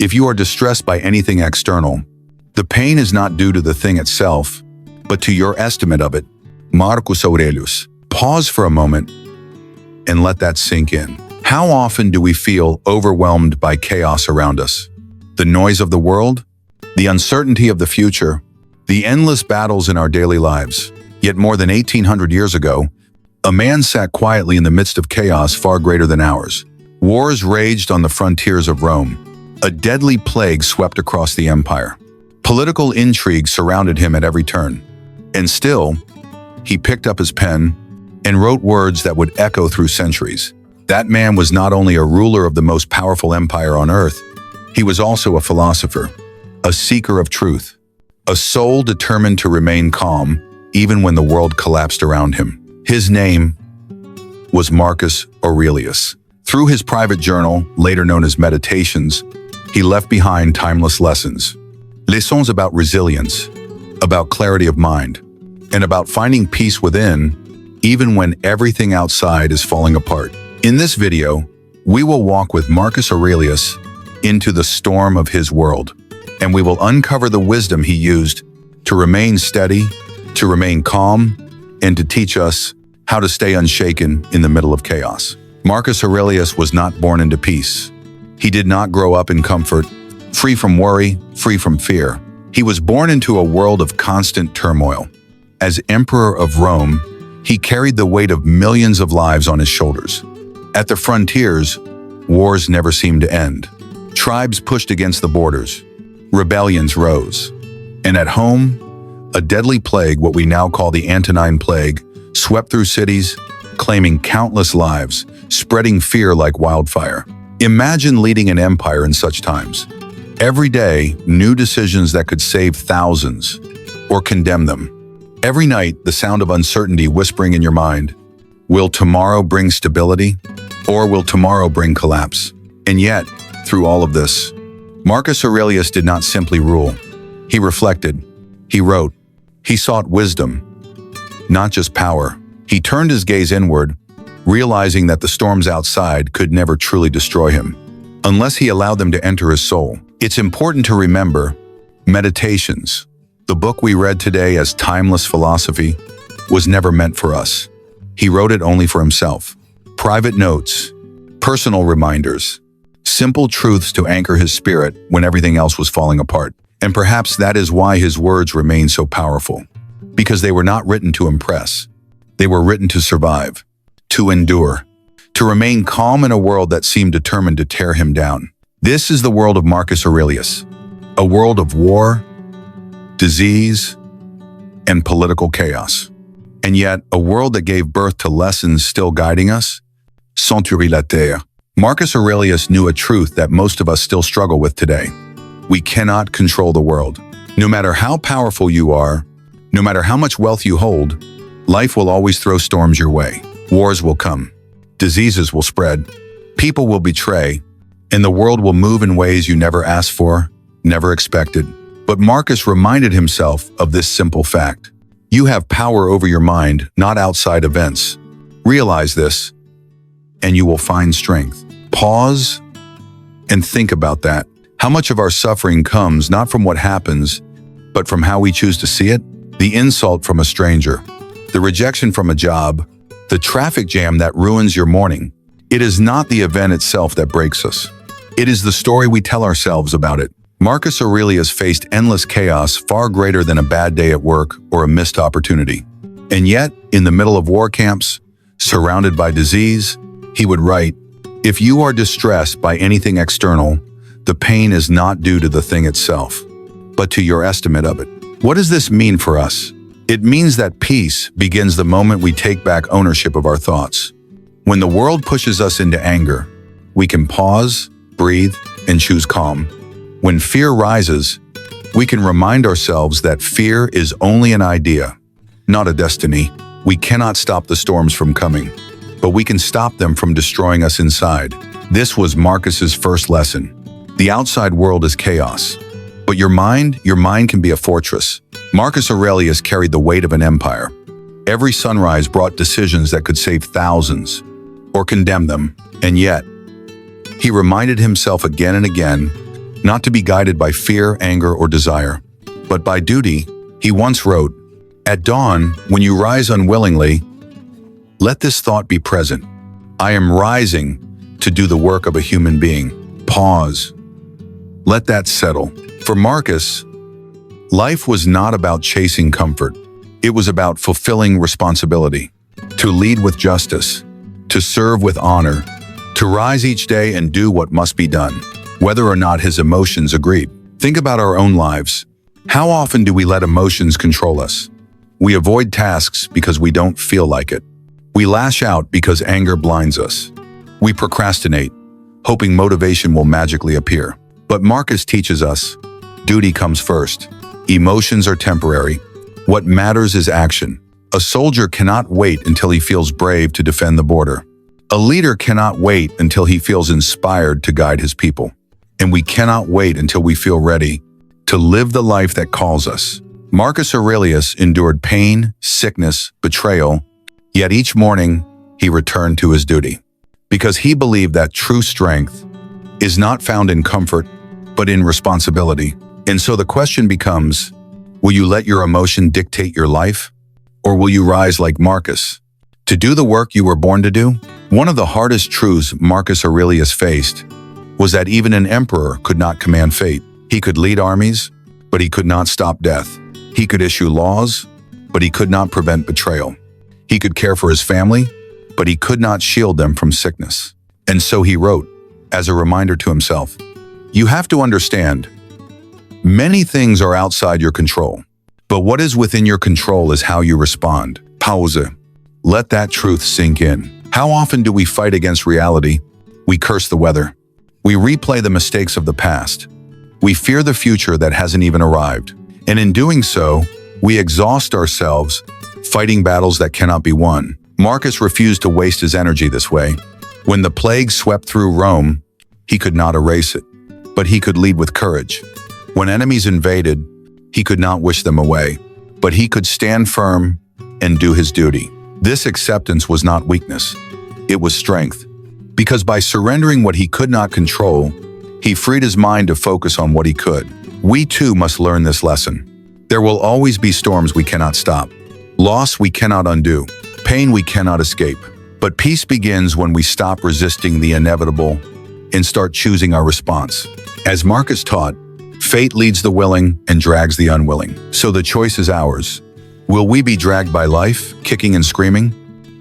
If you are distressed by anything external, the pain is not due to the thing itself, but to your estimate of it. Marcus Aurelius. Pause for a moment and let that sink in. How often do we feel overwhelmed by chaos around us? The noise of the world, the uncertainty of the future, the endless battles in our daily lives. Yet more than 1800 years ago, a man sat quietly in the midst of chaos far greater than ours. Wars raged on the frontiers of Rome. A deadly plague swept across the empire. Political intrigue surrounded him at every turn. And still, he picked up his pen and wrote words that would echo through centuries. That man was not only a ruler of the most powerful empire on earth, he was also a philosopher, a seeker of truth, a soul determined to remain calm even when the world collapsed around him. His name was Marcus Aurelius. Through his private journal, later known as Meditations, he left behind timeless lessons. Lessons about resilience, about clarity of mind, and about finding peace within, even when everything outside is falling apart. In this video, we will walk with Marcus Aurelius into the storm of his world, and we will uncover the wisdom he used to remain steady, to remain calm, and to teach us how to stay unshaken in the middle of chaos. Marcus Aurelius was not born into peace. He did not grow up in comfort, free from worry, free from fear. He was born into a world of constant turmoil. As Emperor of Rome, he carried the weight of millions of lives on his shoulders. At the frontiers, wars never seemed to end. Tribes pushed against the borders. Rebellions rose. And at home, a deadly plague, what we now call the Antonine Plague, swept through cities, claiming countless lives, spreading fear like wildfire. Imagine leading an empire in such times. Every day, new decisions that could save thousands or condemn them. Every night, the sound of uncertainty whispering in your mind, will tomorrow bring stability or will tomorrow bring collapse? And yet, through all of this, Marcus Aurelius did not simply rule. He reflected, he wrote, he sought wisdom, not just power. He turned his gaze inward, realizing that the storms outside could never truly destroy him, unless he allowed them to enter his soul. It's important to remember, Meditations, the book we read today as timeless philosophy, was never meant for us. He wrote it only for himself. Private notes, personal reminders, simple truths to anchor his spirit when everything else was falling apart. And perhaps that is why his words remain so powerful, because they were not written to impress. They were written to survive, to endure, to remain calm in a world that seemed determined to tear him down. This is the world of Marcus Aurelius, a world of war, disease, and political chaos. And yet, a world that gave birth to lessons still guiding us. Centurie la terre. Marcus Aurelius knew a truth that most of us still struggle with today. We cannot control the world. No matter how powerful you are, no matter how much wealth you hold, life will always throw storms your way. Wars will come. Diseases will spread. People will betray. And the world will move in ways you never asked for, never expected. But Marcus reminded himself of this simple fact. You have power over your mind, not outside events. Realize this, and you will find strength. Pause and think about that. How much of our suffering comes not from what happens, but from how we choose to see it? The insult from a stranger, the rejection from a job, the traffic jam that ruins your morning. It is not the event itself that breaks us. It is the story we tell ourselves about it. Marcus Aurelius faced endless chaos far greater than a bad day at work or a missed opportunity. And yet, in the middle of war camps, surrounded by disease, he would write, "If you are distressed by anything external, the pain is not due to the thing itself, but to your estimate of it." What does this mean for us? It means that peace begins the moment we take back ownership of our thoughts. When the world pushes us into anger, we can pause, breathe, and choose calm. When fear rises, we can remind ourselves that fear is only an idea, not a destiny. We cannot stop the storms from coming, but we can stop them from destroying us inside. This was Marcus's first lesson. The outside world is chaos, but your mind can be a fortress. Marcus Aurelius carried the weight of an empire. Every sunrise brought decisions that could save thousands or condemn them, and yet, he reminded himself again and again, not to be guided by fear, anger, or desire, but by duty. He once wrote, "At dawn, when you rise unwillingly, let this thought be present. I am rising to do the work of a human being." Pause. Let that settle. For Marcus, life was not about chasing comfort. It was about fulfilling responsibility, to lead with justice, to serve with honor, to rise each day and do what must be done, whether or not his emotions agreed. Think about our own lives. How often do we let emotions control us? We avoid tasks because we don't feel like it. We lash out because anger blinds us. We procrastinate, hoping motivation will magically appear. But Marcus teaches us, duty comes first. Emotions are temporary. What matters is action. A soldier cannot wait until he feels brave to defend the border. A leader cannot wait until he feels inspired to guide his people. And we cannot wait until we feel ready to live the life that calls us. Marcus Aurelius endured pain, sickness, betrayal, yet each morning he returned to his duty, because he believed that true strength is not found in comfort, but in responsibility. And so the question becomes, will you let your emotion dictate your life? Or will you rise like Marcus to do the work you were born to do? One of the hardest truths Marcus Aurelius faced was that even an emperor could not command fate. He could lead armies, but he could not stop death. He could issue laws, but he could not prevent betrayal. He could care for his family, but he could not shield them from sickness. And so he wrote, as a reminder to himself, "You have to understand, many things are outside your control, but what is within your control is how you respond." Pause. Let that truth sink in. How often do we fight against reality? We curse the weather. We replay the mistakes of the past. We fear the future that hasn't even arrived. And in doing so, we exhaust ourselves, fighting battles that cannot be won. Marcus refused to waste his energy this way. When the plague swept through Rome, he could not erase it, but he could lead with courage. When enemies invaded, he could not wish them away, but he could stand firm and do his duty. This acceptance was not weakness, it was strength. Because by surrendering what he could not control, he freed his mind to focus on what he could. We too must learn this lesson. There will always be storms we cannot stop, loss we cannot undo, pain we cannot escape. But peace begins when we stop resisting the inevitable and start choosing our response. As Marcus taught, fate leads the willing and drags the unwilling. So the choice is ours. Will we be dragged by life, kicking and screaming?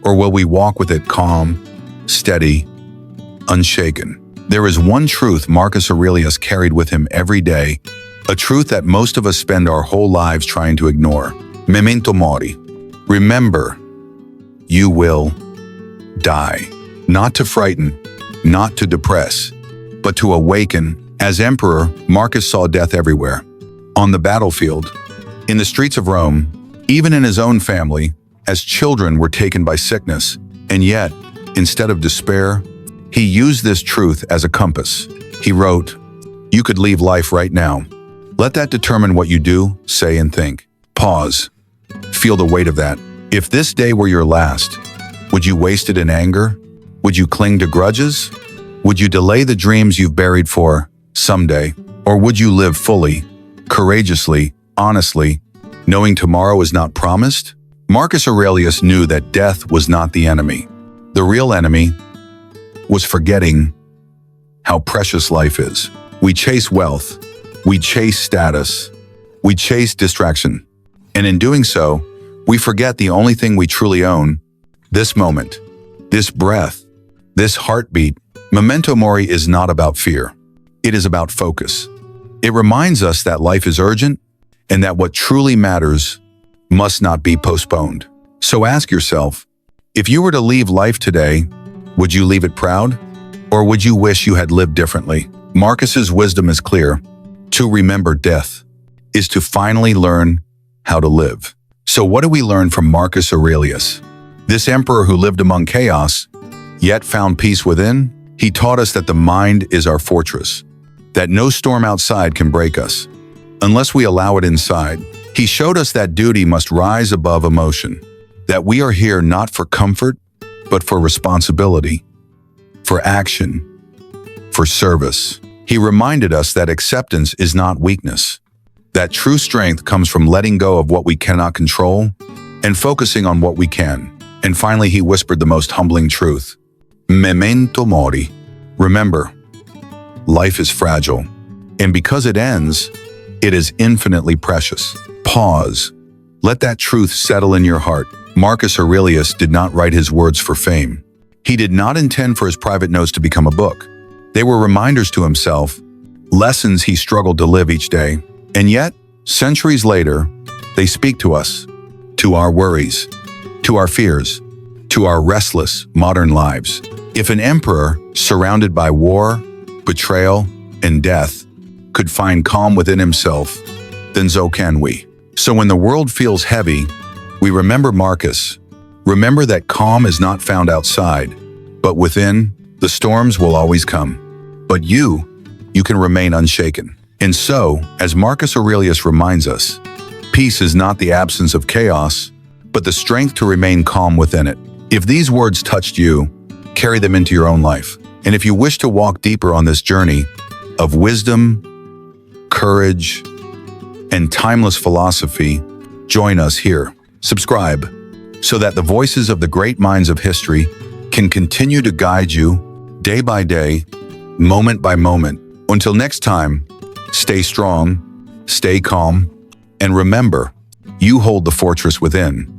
Or will we walk with it calm, steady, unshaken? There is one truth Marcus Aurelius carried with him every day, a truth that most of us spend our whole lives trying to ignore. Memento mori. Remember, you will die. Not to frighten, not to depress, but to awaken. As emperor, Marcus saw death everywhere. On the battlefield, in the streets of Rome, even in his own family, as children were taken by sickness. And yet, instead of despair, he used this truth as a compass. He wrote, "You could leave life right now. Let that determine what you do, say, and think." Pause. Feel the weight of that. If this day were your last, would you waste it in anger? Would you cling to grudges? Would you delay the dreams you've buried for someday? Or would you live fully, courageously, honestly, knowing tomorrow is not promised? Marcus Aurelius knew that death was not the enemy. The real enemy was forgetting how precious life is. We chase wealth, we chase status, we chase distraction. And in doing so, we forget the only thing we truly own, this moment, this breath, this heartbeat. Memento mori is not about fear. It is about focus. It reminds us that life is urgent and that what truly matters must not be postponed. So ask yourself, if you were to leave life today, would you leave it proud? Or would you wish you had lived differently? Marcus's wisdom is clear. To remember death is to finally learn how to live. So what do we learn from Marcus Aurelius? This emperor who lived among chaos, yet found peace within? He taught us that the mind is our fortress, that no storm outside can break us, unless we allow it inside. He showed us that duty must rise above emotion, that we are here not for comfort, but for responsibility, for action, for service. He reminded us that acceptance is not weakness, that true strength comes from letting go of what we cannot control and focusing on what we can. And finally, he whispered the most humbling truth. Memento mori. Remember, life is fragile, and because it ends, it is infinitely precious. Pause. Let that truth settle in your heart. Marcus Aurelius did not write his words for fame. He did not intend for his private notes to become a book. They were reminders to himself, lessons he struggled to live each day. And yet, centuries later, they speak to us, to our worries, to our fears, to our restless modern lives. If an emperor surrounded by war, betrayal, and death could find calm within himself, then so can we. So when the world feels heavy, we remember Marcus. Remember that calm is not found outside, but within. The storms will always come. But you can remain unshaken. And so, as Marcus Aurelius reminds us, peace is not the absence of chaos, but the strength to remain calm within it. If these words touched you, carry them into your own life. And if you wish to walk deeper on this journey of wisdom, courage, and timeless philosophy, join us here. Subscribe so that the voices of the great minds of history can continue to guide you day by day, moment by moment. Until next time, stay strong, stay calm, and remember, you hold the fortress within.